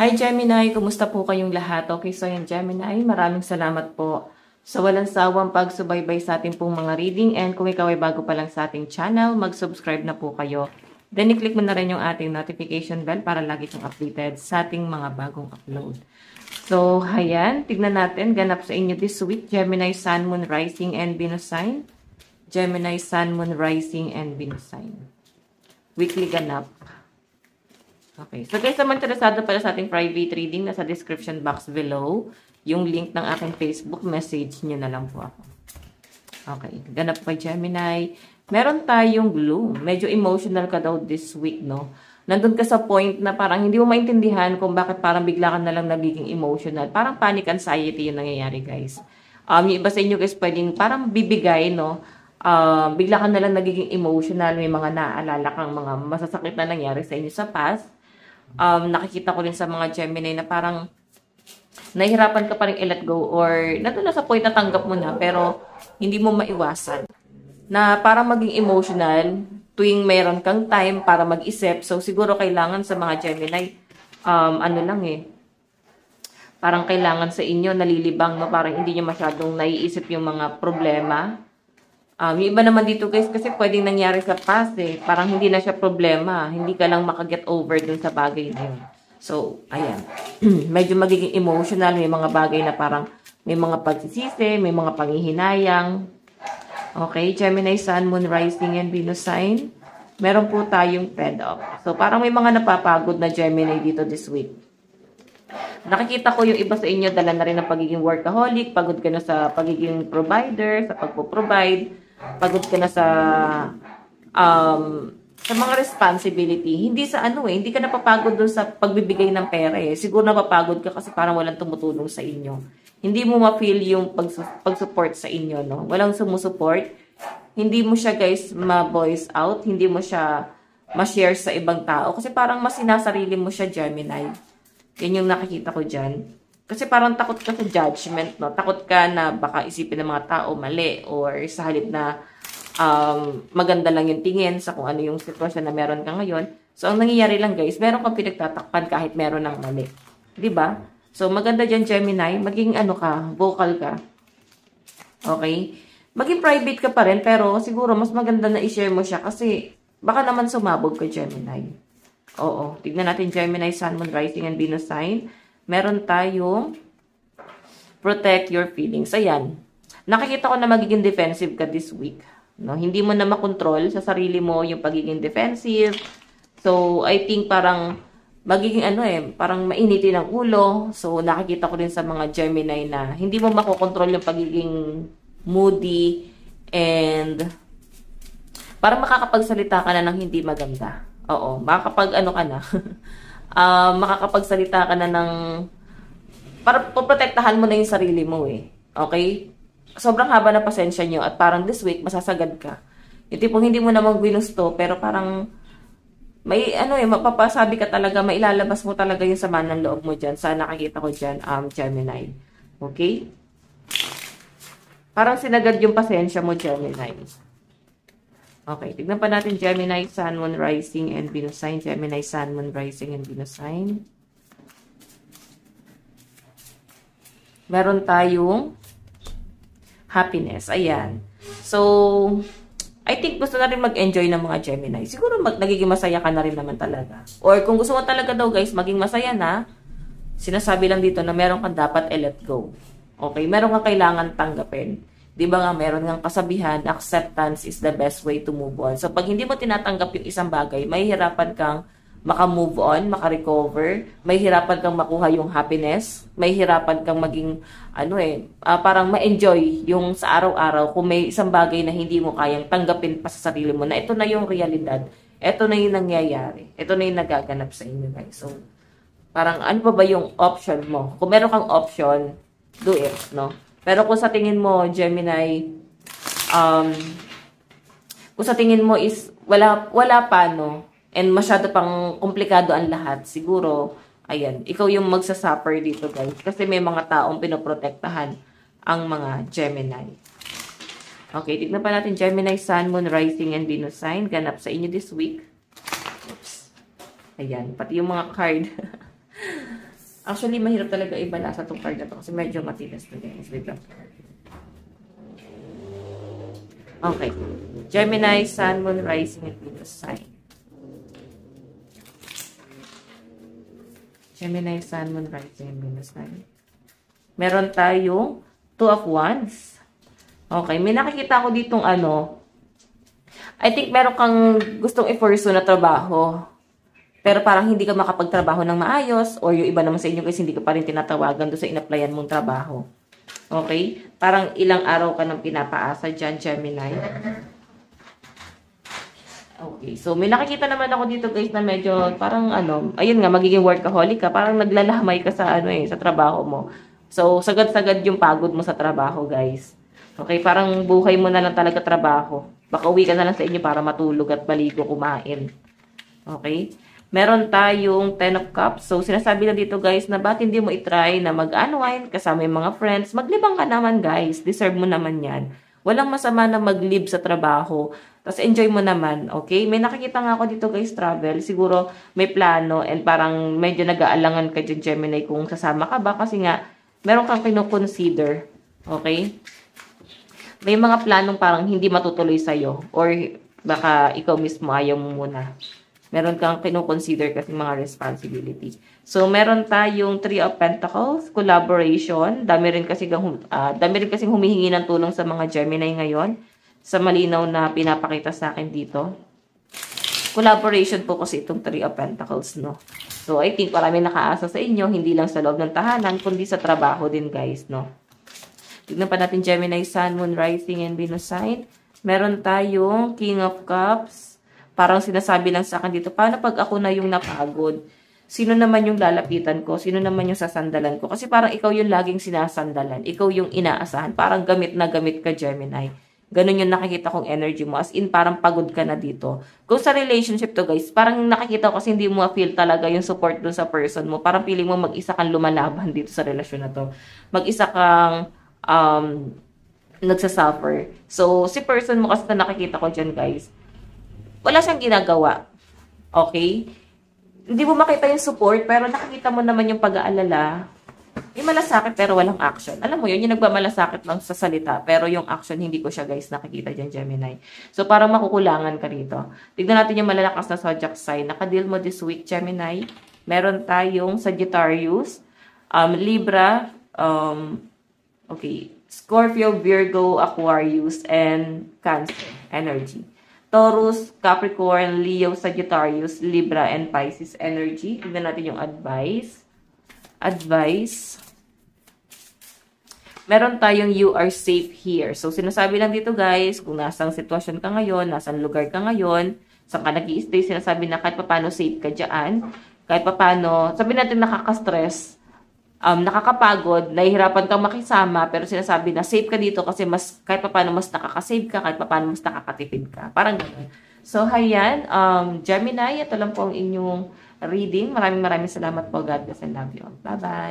Hi Gemini, kumusta po kayong lahat? Okay, so yan Gemini, maraming salamat po sa walang sawang pagsubaybay sa ating pong mga reading, and kung ikaw ay bago pa lang sa ating channel, mag-subscribe na po kayo. Then i-click mo na rin yung ating notification bell para lagi kang updated sa ating mga bagong upload. So, ayan, tignan natin, ganap sa inyo this week, Gemini, Sun, Moon, Rising, and Venus sign. Gemini, Sun, Moon, Rising, and Venus sign. Weekly ganap. Okay. So guys, naman interesado pala sa ating private reading, nasa description box below. Yung link ng aking Facebook, message nyo na lang po ako. Okay. Ganap kay Gemini. Meron tayong gloom. Medyo emotional ka daw this week, no? Nandun ka sa point na parang hindi mo maintindihan kung bakit parang bigla ka na lang nagiging emotional. Parang panic anxiety yung nangyayari, guys. Yung iba sa inyo, guys, pwedeng parang bibigay, no? Bigla ka na lang nagiging emotional. May mga naaalala kang mga masasakit na nangyari sa inyo sa past. Nakikita ko rin sa mga Gemini na parang nahihirapan ka pa rin i-let go or nandun na sa point na tanggap mo na pero hindi mo maiwasan na parang maging emotional tuwing mayroon kang time para mag-isip. So siguro kailangan sa mga Gemini parang kailangan sa inyo nalilibang, no? Parang hindi nyo masyadong naiisip yung mga problema. Yung iba naman dito guys, kasi pwedeng nangyari sa past eh. Parang hindi na siya problema. Hindi ka lang makaget over dun sa bagay na yun. So, ayan. Medyo magiging emotional. May mga bagay na parang may mga pagsisisi, may mga panghihinayang. Okay, Gemini, Sun, Moon, Rising, and Venus sign. Meron po tayong fed up. So, parang may mga napapagod na Gemini dito this week. Nakikita ko yung iba sa inyo, dala na rin ng pagiging workaholic, pagod ka na sa pagiging provider, sa pagpo-provide, pagod ka na sa mga responsibility. Hindi sa hindi ka napapagod doon sa pagbibigay ng pera eh. Siguro napapagod ka kasi parang walang tumutulong sa inyo. Hindi mo ma-feel yung pag-support sa inyo, no? Walang sumusupport. Hindi mo siya, guys, ma-voice out. Hindi mo siya ma-share sa ibang tao. Kasi parang mas sinasarili mo siya, Gemini. Yan yung nakikita ko dyan. Kasi parang takot ka sa judgment, no? Takot ka na baka isipin ng mga tao mali or sa halip na maganda lang yung tingin sa kung ano yung sitwasyon na meron ka ngayon. So, ang nangyayari lang guys, meron kang pinagtatakpan kahit meron ng mali. Diba? So, maganda dyan, Gemini. Maging vocal ka. Okay? Maging private ka pa rin, pero siguro mas maganda na i-share mo siya kasi baka naman sumabog ka, Gemini. Oo. Tignan natin Gemini, Sun, Moon, Rising, and Venus sign. Meron tayong protect your feelings. Ayan. Nakikita ko na magiging defensive ka this week. No? Hindi mo na makontrol sa sarili mo yung pagiging defensive. So, I think parang magiging parang mainitin ang ulo. So, nakikita ko din sa mga Gemini na hindi mo makokontrol yung pagiging moody and parang makakapagsalita ka na ng hindi maganda. Oo, makakapagsalita ka na ng para poprotektahan mo na yung sarili mo eh. Okay? Sobrang haba na pasensya nyo at parang this week masasagad ka. Yung tipong hindi mo naman ginusto pero parang may mapapasabi ka talaga, mailalabas mo talaga yung sama ng loob mo dyan. Sa nakikita ko dyan, Gemini. Okay? Parang sinagad yung pasensya mo, Gemini. Okay, tignan pa natin Gemini, Sun, Moon, Rising, and Venus sign. Gemini, Sun, Moon, Rising, and Venus sign. Meron tayong happiness. Ayan. So, I think gusto na rin mag-enjoy ng mga Gemini. Siguro nagiging masaya ka na rin naman talaga. Or kung gusto mo talaga daw guys, maging masaya na, sinasabi lang dito na meron kang dapat i-let go. Okay, meron kang kailangan tanggapin. Di ba nga, meron ng kasabihan, acceptance is the best way to move on. So, pag hindi mo tinatanggap yung isang bagay, mahihirapan kang maka-move on, maka-recover, mahihirapan kang makuha yung happiness, mahihirapan kang maging, parang ma-enjoy yung sa araw-araw kung may isang bagay na hindi mo kayang tanggapin pa sa sarili mo, na ito na yung realidad, ito na yung nangyayari, ito na yung nagaganap sa inyo, guys. So, parang ano pa ba yung option mo? Kung meron kang option, do it, no? Pero kung sa tingin mo, Gemini, kung sa tingin mo is wala pa, no? And masyado pang komplikado ang lahat, siguro, ayan, ikaw yung magsasuffer dito, guys. Kasi may mga taong pinoprotektahan ang mga Gemini. Okay, tignan pa natin Gemini, Sun, Moon, Rising, and Venus sign. Ganap sa inyo this week. Oops. Ayan, pati yung mga card. Actually, mahirap talaga ibalasa itong card na to kasi medyo matigas na guys. Wait lang. Okay. Gemini, Sun, Moon, Rising, and Venus sign. Gemini, Sun, Moon, Rising, and Venus sign. Meron tayong Two of Wands. Okay. May nakikita ko ditong I think meron kang gustong i-pursue na trabaho. Pero parang hindi ka makapagtrabaho ng maayos or yung iba naman sa inyo kasi hindi ka pa rin tinatawagan doon sa in-applyan mong trabaho. Okay? Parang ilang araw ka nang pinapaasa dyan, Gemini. Okay. So, may nakikita naman ako dito guys na medyo parang ayun nga, magiging workaholic ka. Parang naglalamay ka sa sa trabaho mo. So, sagad-sagad yung pagod mo sa trabaho guys. Okay? Parang buhay mo na lang talaga trabaho. Baka uwi ka na lang sa inyo para matulog at maligo, kumain. Okay? Meron tayong 10 of Cups. So, sinasabi lang dito guys na ba't hindi mo itry na mag-unwind kasama yung mga friends. Maglibang ka naman guys. Deserve mo naman yan. Walang masama na mag-live sa trabaho. Tapos enjoy mo naman. Okay? May nakikita nga ako dito guys, travel. Siguro may plano and parang medyo nag-aalangan ka dyan, Gemini, kung sasama ka ba. Kasi nga, meron kang kino-consider. Okay? May mga planong parang hindi matutuloy sa'yo. Or baka ikaw mismo ayaw mo muna. Meron kang kino-consider kasi mga responsibility. So, meron tayong Three of Pentacles, collaboration. Dami rin kasing humihingi ng tulong sa mga Gemini ngayon. Sa malinaw na pinapakita sa akin dito. Collaboration po kasi itong Three of Pentacles, no? So, I think marami nakaasa sa inyo, hindi lang sa loob ng tahanan, kundi sa trabaho din, guys, no? Tignan pa natin Gemini, Sun, Moon, Rising, and Venus sign. Meron tayong King of Cups. Parang sinasabi lang sa akin dito, paano pag ako na yung napagod? Sino naman yung lalapitan ko? Sino naman yung sasandalan ko? Kasi parang ikaw yung laging sinasandalan. Ikaw yung inaasahan. Parang gamit na gamit ka, Gemini. Ganun yung nakikita kong energy mo. As in, parang pagod ka na dito. Kung sa relationship to, guys, parang nakikita ko kasi hindi mo feel talaga yung support dun sa person mo. Parang feeling mo mag-isa kang lumalaban dito sa relasyon na to. Mag-isa kang nagsasuffer. So, si person mo kasi na nakikita ko dyan, guys, wala siyang ginagawa. Okay? Hindi mo makita yung support, pero nakikita mo naman yung pag-aalala. Yung malasakit, pero walang action. Alam mo yun, yung nagmamalasakit lang sa salita, pero yung action, hindi ko siya, guys, nakikita dyan, Gemini. So, parang makukulangan ka rito. Tignan natin yung malalakas na zodiac sign. Nakadeal mo this week, Gemini. Meron tayong Sagittarius, Libra, Scorpio, Virgo, Aquarius, and Cancer energy. Taurus, Capricorn, Leo, Sagittarius, Libra, and Pisces energy. Tignan natin yung advice. Meron tayong you are safe here. So, sinasabi lang dito guys, kung nasang sitwasyon ka ngayon, nasang lugar ka ngayon, saan ka nag-i-stay, sinasabi na kahit paano safe ka dyan. Kahit paano, sabi natin nakaka-stress, nakakapagod, nahihirapan kang makisama, pero sinasabi na safe ka dito kasi kahit paano mas nakaka-save ka, kahit paano mas nakakatipid ka. Parang gano'n. So, hayan, Gemini, ito lang po ang inyong reading. Maraming salamat po. God bless and love you all. Bye-bye.